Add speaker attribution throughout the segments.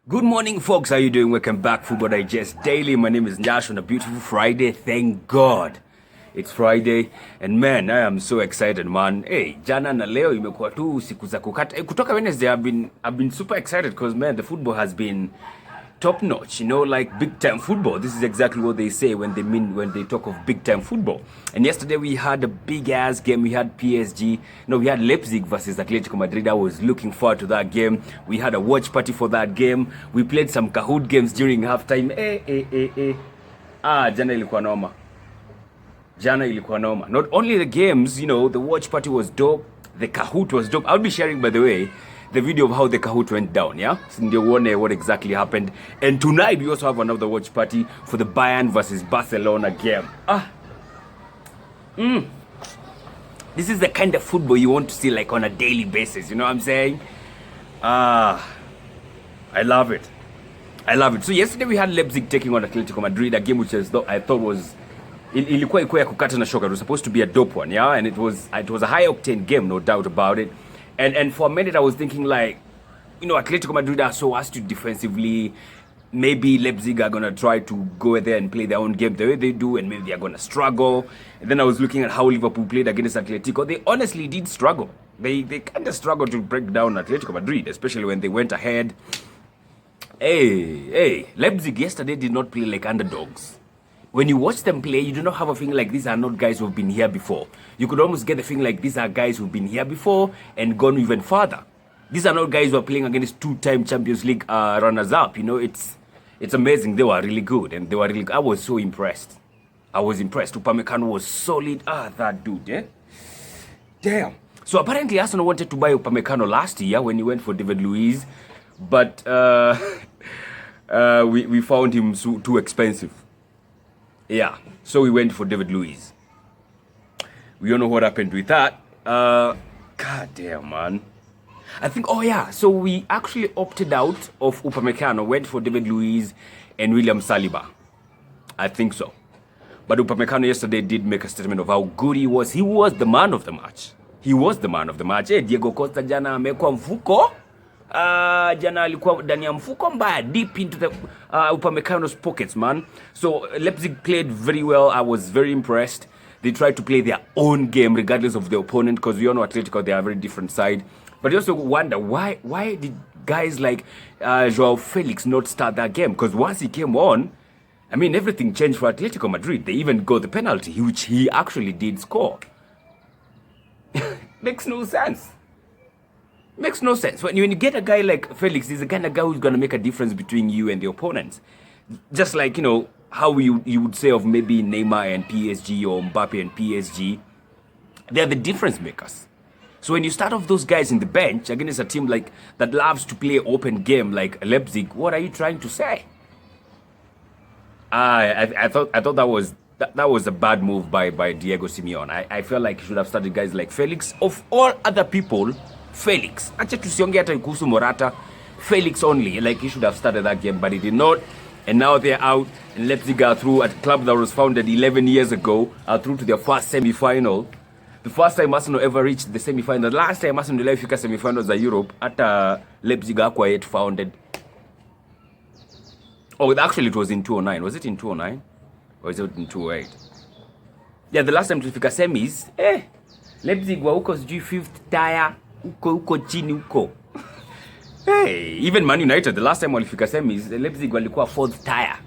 Speaker 1: Good morning, folks. How you doing? Welcome back, Football Digest Daily. My name is Nash on a beautiful Friday. Thank God it's Friday, and man, I am so excited, man. Hey, jana na leo imekuwa tu siku za kukata. Kutoka Wednesday, I've been super excited because man, the football has been top notch, like big time football. This is exactly what they say when they talk of big time football. And yesterday we had a big ass game. We had PSG. We had Leipzig versus Atletico Madrid. I was looking forward to that game. We had a watch party for that game. We played some Kahoot games during halftime. Jana ilikuwa noma. Not only the games, the watch party was dope. The Kahoot was dope. I'll be sharing, by the way, the video of how the Kahoot went down, yeah? So what exactly happened. And tonight we also have another watch party for the Bayern versus Barcelona game. This is the kind of football you want to see like on a daily basis, you know what I'm saying? I love it. So yesterday we had Leipzig taking on Atletico Madrid, a game which I thought was ilikuwa ya kukata na shoka. It was supposed to be a dope one, yeah? And it was a high octane game, no doubt about it. And for a minute I was thinking like, Atletico Madrid are so astute defensively. Maybe Leipzig are gonna try to go there and play their own game the way they do, and maybe they're gonna struggle. And then I was looking at how Liverpool played against Atletico. They honestly did struggle. They kind of struggled to break down Atletico Madrid, especially when they went ahead. Hey, Leipzig yesterday did not play like underdogs. When you watch them play, you do not have a feeling like these are not guys who've been here before. You could almost get the feeling like these are guys who've been here before and gone even further. These are not guys who are playing against two-time Champions League runners-up. It's amazing. They were really good, and I was so impressed. I was impressed. Upamecano was solid. That dude, eh? Damn. So apparently Arsenal wanted to buy Upamecano last year when he went for David Luiz, but we found him too expensive. Yeah, so we went for David Luiz. We don't know what happened with that. God damn, man. I think, so we actually opted out of Upamecano, went for David Luiz and William Saliba. I think so. But Upamecano yesterday did make a statement of how good he was. He was the man of the match. Diego Costa jana amekuwa mfuko. Jana alikuwa ndani ya mfuko mbaya, deep into the Upamecano's pockets, man. So Leipzig played very well. I was very impressed. They tried to play their own game regardless of the opponent, because we all know Atletico, they are a very different side. But you also wonder why did guys like Joao Felix not start that game? Because once he came on, everything changed for Atletico Madrid. They even got the penalty, which he actually did score. Makes no sense. When you get a guy like Felix, he's the kind of guy who's going to make a difference between you and the opponents. Just like, how you would say of maybe Neymar and PSG or Mbappe and PSG. They're the difference makers. So when you start off those guys in the bench against a team like that loves to play open game like Leipzig, what are you trying to say? I thought that was a bad move by Diego Simeone. I felt like he should have started guys like Felix. Of all other people, Felix. Acha tusiongea hata kuhusu Morata. Felix only. Like he should have started that game, but he did not. And now they're out. And Leipzig are through, at a club that was founded 11 years ago, are through to their first semi-final. The first time Arsenal ever reached the semi-final. The last time Arsenal ilifika semi-finals za Europe, hata Leipzig hakuwa yet founded. Actually it was in 2009. Was it in 2009? Or is it in 2008? Yeah, the last time tulifika semis, Leipzig wa huko sijui 5th tier, huko chini huko. Hey, even Man United, the last time walifika semis, Leipzig walikuwa 4th tier.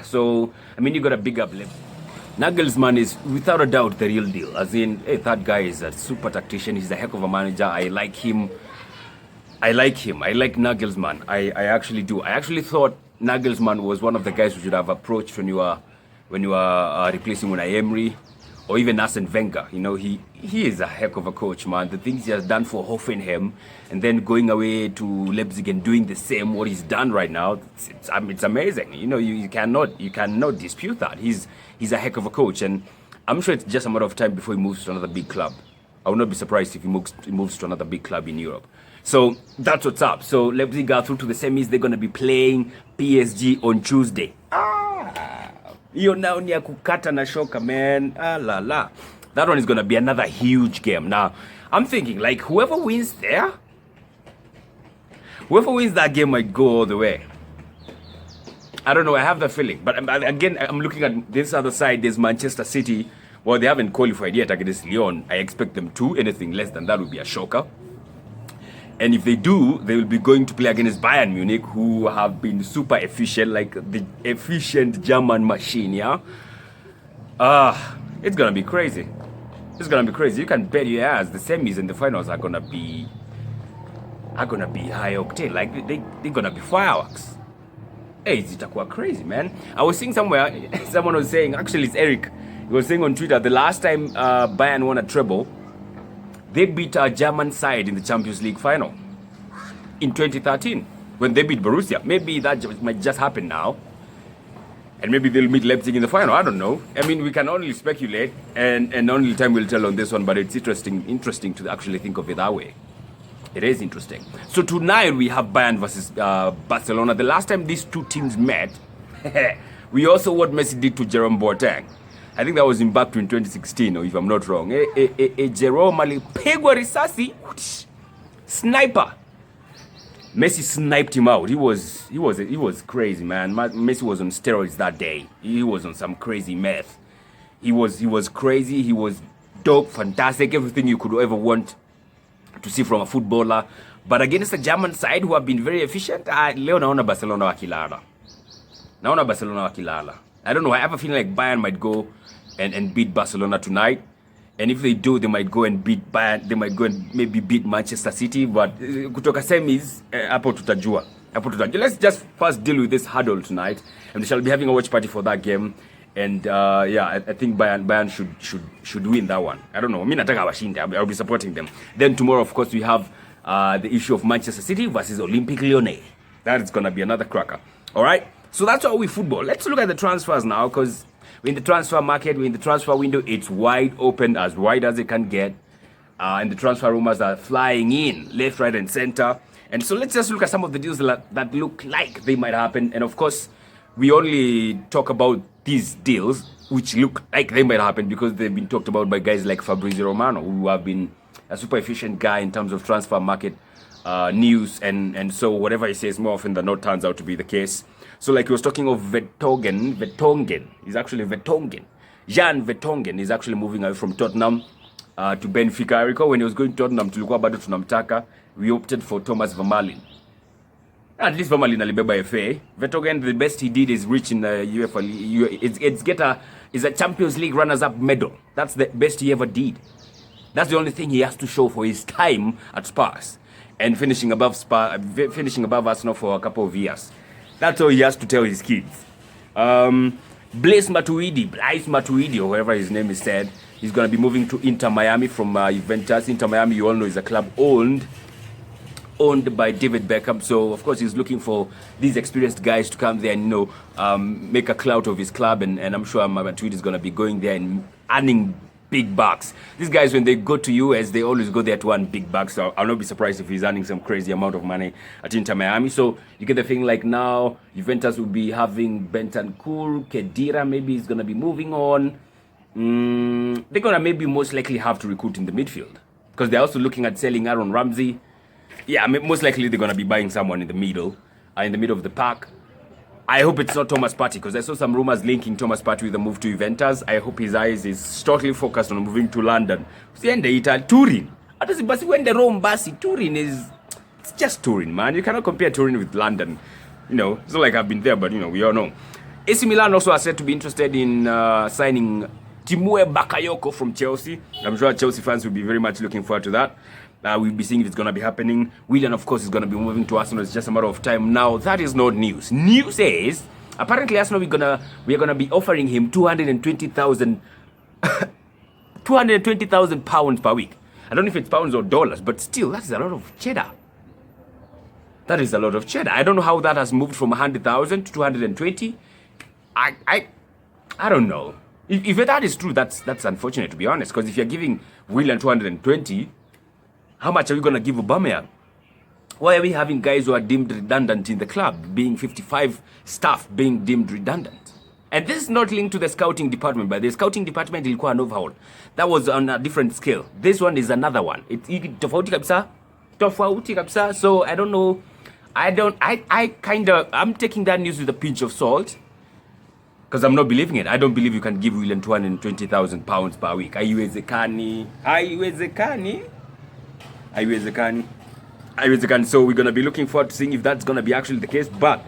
Speaker 1: So, you got to big up Leipzig. Naggelsman is, without a doubt, the real deal. As in, that guy is a super tactician. He's a heck of a manager. I like him. I like Naggelsman. I actually do. I actually thought Naggelsman was one of the guys who should have approached when you were replacing Unai Emery, or even Arsene Wenger. He is a heck of a coach, man. The things he has done for Hoffenheim, and then going away to Leipzig and doing the same, what he's done right now, it's amazing. You cannot dispute that. He's a heck of a coach, and I'm sure it's just a matter of time before he moves to another big club. I would not be surprised if he moves to another big club in Europe. So that's what's up. So Leipzig got through to the semis. They're going to be playing PSG on Tuesday. Hiyo nao ni ya kukata na shoka, man. That one is going to be another huge game. Now, I'm thinking, like, whoever wins there, Whoever wins that game might go all the way. I don't know. I have the feeling. But again, I'm looking at this other side. There's Manchester City. Well, they haven't qualified yet against Lyon. I expect them to. Anything less than that would be a shocker. And if they do, they will be going to play against Bayern Munich, who have been super efficient, like the efficient German machine, yeah? It's going to be crazy. It's going to be crazy. You can bet your ass the semis and the finals are going to be high octane. Like, they're going to be fireworks. Hey, it's crazy, man. I was seeing somewhere, someone was saying, actually it's Eric, he was saying on Twitter, the last time Bayern won a treble, they beat a German side in the Champions League final in 2013 when they beat Borussia. Maybe that might just happen now. And maybe they'll meet Leipzig in the final. I don't know. I mean, we can only speculate and only time will tell on this one, but it's interesting to actually think of it that way. It is interesting. So tonight we have Bayern versus Barcelona. The last time these two teams met, we also what Messi did to Jerome Boateng. I think that was in back in 2016, or if I'm not wrong. Jerome alipigwa risasi, sniper. Messi sniped him out. He was crazy, man. Messi was on steroids that day. He was on some crazy meth. He was crazy. He was dope, fantastic, everything you could ever want to see from a footballer. But against the German side who have been very efficient, leo naona Barcelona wakilala. I don't know. I have a feeling like Bayern might go and beat Barcelona tonight. And if they do, they might go and beat Bayern. They might go and maybe beat Manchester City. But kutoka semis, hapo tutajua. Let's just first deal with this hurdle tonight. And we shall be having a watch party for that game. And yeah, I think Bayern should win that one. I don't know. I'll be supporting them. Then tomorrow, of course, we have the issue of Manchester City versus Olympique Lyonnais. That is going to be another cracker. All right? So that's all with football. Let's look at the transfers now, because we're in the transfer market, we're in the transfer window. It's wide open, as wide as it can get. And the transfer rumors are flying in left, right, and center. And so let's just look at some of the deals that look like they might happen. And of course, we only talk about these deals which look like they might happen because they've been talked about by guys like Fabrizio Romano, who have been a super efficient guy in terms of transfer market news. And so whatever he says, more often than not, turns out to be the case. So like he was talking of Vertonghen. He's actually Vertonghen. Jan Vertonghen is actually moving away from Tottenham to Benfica. I recall when he was going to Tottenham, tulikuwa bado tunamtaka, we opted for Thomas Vermaelen. At least Vermaelen alibeba FA. Vertonghen, the best he did is reach in the UEFA. It's a Champions League runners-up medal. That's the best he ever did. That's the only thing he has to show for his time at Spurs. And finishing above Arsenal for a couple of years. That's all he has to tell his kids. Blaise Matuidi, or whoever his name is said, he's going to be moving to Inter Miami from Juventus. Inter Miami, you all know, is a club owned by David Beckham. So, of course, he's looking for these experienced guys to come there and, make a clout of his club. And I'm sure Matuidi is going to be going there and earning big bucks. These guys, when they go to US, they always go there to earn big bucks. So I'll not be surprised if he's earning some crazy amount of money at Inter Miami. So you get the thing, like now, Juventus will be having Bentancur, Khedira maybe is going to be moving on. They're going to maybe most likely have to recruit in the midfield, because they're also looking at selling Aaron Ramsey. Yeah, most likely they're going to be buying someone in the middle of the pack. I hope it's not Thomas Partey, because I saw some rumors linking Thomas Partey with a move to Juventus. I hope his eyes is totally focused on moving to London. Siende Italy, Turin. When the Rome Basi, Turin it's just Turin, man. You cannot compare Turin with London. It's not like I've been there, but we all know. AC Milan also are said to be interested in signing Timur Bakayoko from Chelsea. I'm sure Chelsea fans will be very much looking forward to that. We'll be seeing if it's going to be happening. Willian, of course, is going to be moving to Arsenal. It's just a matter of time. Now, that is not news. News is, apparently, Arsenal, we are gonna be offering him 220,000 pounds per week. I don't know if it's pounds or dollars, but still, that's a lot of cheddar. That is a lot of cheddar. I don't know how that has moved from 100,000 to 220. I don't know. If that is true, that's unfortunate, to be honest. Because if you're giving Willian 220, how much are we going to give Aubameyang? Why are we having guys who are deemed redundant in the club, being 55 staff being deemed redundant? And this is not linked to the scouting department, but the scouting department ilikuwa an overhaul. That was on a different scale. This one is another one. It's tofauti kabisa. So I don't know I'm taking that news with a pinch of salt. Because I'm not believing it. I don't believe you can give Willian £220,000 per week. Haiwezekani. So we're going to be looking forward to seeing if that's going to be actually the case. But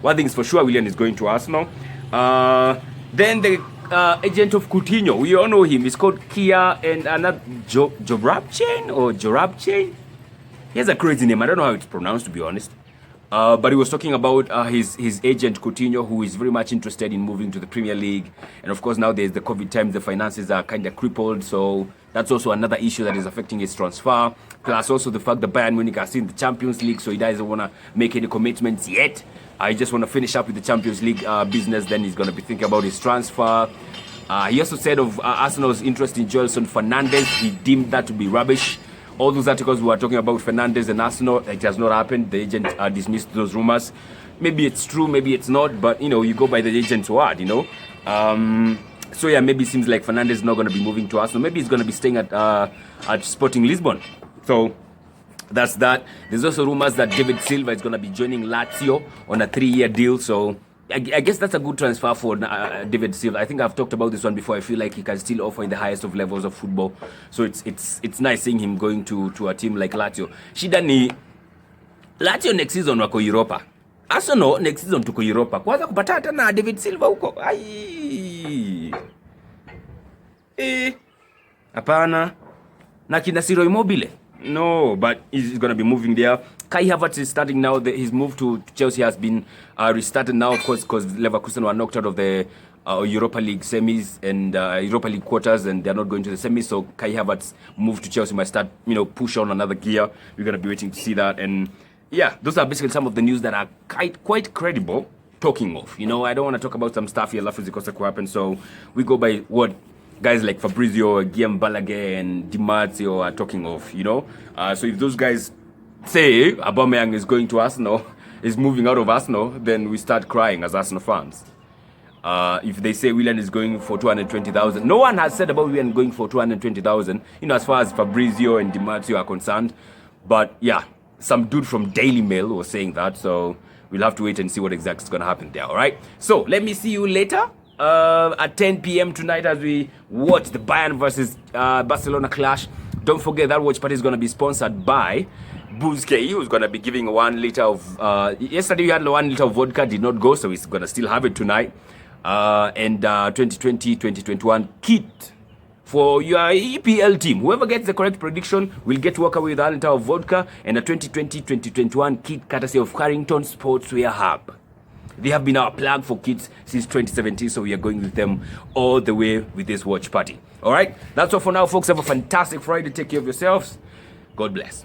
Speaker 1: one thing is for sure, Willian is going to Arsenal. Then the agent of COUTinho, we all know him. He's called Kia and another Jorabchain. He has a crazy name. I don't know how it's pronounced, to be honest. But he was talking about his agent COUTinho, who is very much interested in moving to the Premier League. And of course, now there's the COVID times, the finances are kind of crippled. So that's also another issue that is affecting his transfer. Plus also the fact that Bayern Munich are still in the Champions League, so he doesn't want to make any commitments yet. I just want to finish up with the Champions League business. Then he's going to be thinking about his transfer. He also said of Arsenal's interest in Gelson Fernandes. He deemed that to be rubbish. All those articles we were talking about Fernandes and Arsenal, it has not happened. The agent dismissed those rumors. Maybe it's true, maybe it's not, but you go by the agent's word, So yeah, maybe it seems like Fernandes is not going to be moving to Arsenal. Maybe he's going to be staying at Sporting Lisbon. So that's that. There's also rumors that David Silva is going to be joining Lazio on a 3-year deal. So I guess that's a good transfer for David Silva. I think I've talked about this one before. I feel like he can still offer in the highest of levels of football. So it's nice seeing him going to a team like Lazio. Shida ni Lazio next season wako Europa. Arsenal next season tuko Europa. Kwanza kupata hata na David Silva huko. Hapana. Na kina Ciro Immobile. No, but he's going to be moving there. Kai Havertz is starting now. His move to Chelsea has been restarted now, of course, because Leverkusen were knocked out of the Europa League semis and Europa League quarters, and they're not going to the semis. So Kai Havertz move to Chelsea might start, push on another gear. We're going to be waiting to see that. And yeah, those are basically some of the news that are quite credible. Talking of, I don't want to talk about some stuff here, lafu zikosa kuhappen. So we go by what guys like Fabrizio, Guillaume Balaguer, and Di Marzio are talking of, So if those guys say Aubameyang is going to Arsenal, is moving out of Arsenal, then we start crying as Arsenal fans. If they say Willian is going for 220,000, no one has said about Willian going for 220,000, as far as Fabrizio and Di Marzio are concerned. But yeah, some dude from Daily Mail was saying that, so we'll have to wait and see what exactly is going to happen there, all right? So let me see you later. At 10 p.m. tonight as we watch the Bayern versus Barcelona clash. Don't forget that watch party is going to be sponsored by Buzke, who's going to be giving 1 liter of... yesterday you had 1 liter of vodka, did not go, so he's going to still have it tonight. And 2020-2021 kit for your EPL team. Whoever gets the correct prediction will get to walk away with 1 liter of vodka and a 2020-2021 kit courtesy of Carrington SportsWear Hub. They have been our plug for kids since 2017, so we are going with them all the way with this watch party. All right? That's all for now, folks. Have a fantastic Friday. Take care of yourselves. God bless.